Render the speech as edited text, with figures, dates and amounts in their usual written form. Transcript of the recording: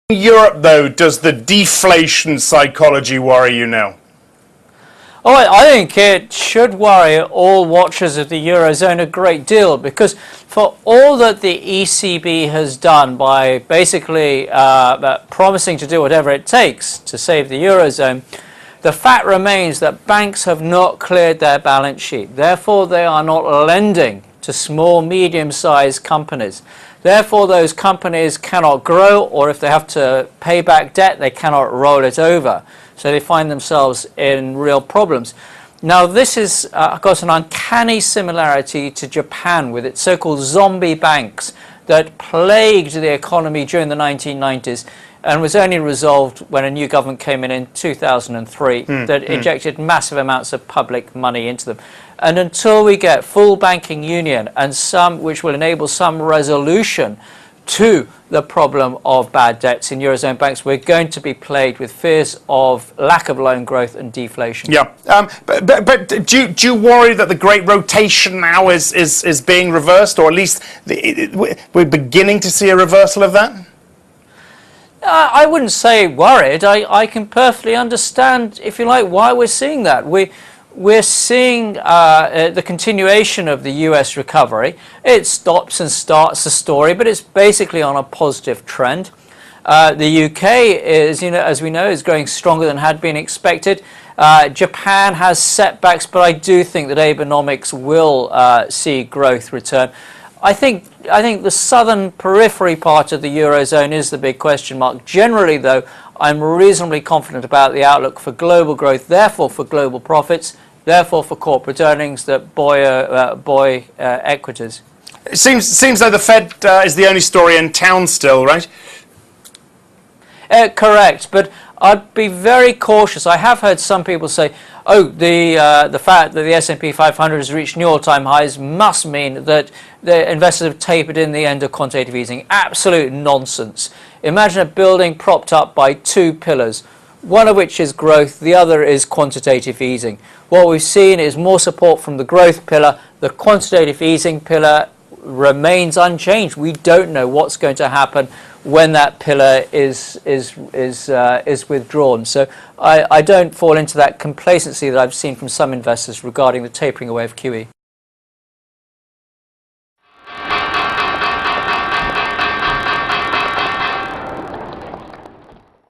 In Europe, though, does the deflation psychology worry you now? Oh, I think it should worry all watchers of the Eurozone a great deal, because for all that the ECB has done by basically promising to do whatever it takes to save the Eurozone, the fact remains that banks have not cleared their balance sheet. Therefore, they are not lending to small, medium-sized companies. Therefore, those companies cannot grow, or if they have to pay back debt, they cannot roll it over. So they find themselves in real problems. Now, this has got an uncanny similarity to Japan with its so-called zombie banks that plagued the economy during the 1990s and was only resolved when a new government came in 2003 that injected massive amounts of public money into them. And until we get full banking union and some which will enable some resolution to the problem of bad debts in Eurozone banks, we're going to be plagued with fears of lack of loan growth and deflation. Yeah, but do you worry that the great rotation now is being reversed, or at least we're beginning to see a reversal of that? I wouldn't say worried. I can perfectly understand, if you like, why we're seeing that. We're seeing the continuation of the US recovery. It stops and starts the story, but it's basically on a positive trend. The UK is, as we know, is growing stronger than had been expected. Japan has setbacks, but I do think that Abenomics will see growth return. I think the southern periphery part of the Eurozone is the big question mark. Generally, though, I'm reasonably confident about the outlook for global growth, therefore for global profits, therefore for corporate earnings that buoy equities. It seems like the Fed is the only story in town still, right? Correct, but I'd be very cautious. I have heard some people say, oh, the fact that the S&P 500 has reached new all-time highs must mean that the investors have tapered in the end of quantitative easing. Absolute nonsense. Imagine a building propped up by two pillars, one of which is growth, the other is quantitative easing. What we've seen is more support from the growth pillar. The quantitative easing pillar remains unchanged. We don't know what's going to happen when that pillar is withdrawn. So I don't fall into that complacency that I've seen from some investors regarding the tapering away of QE.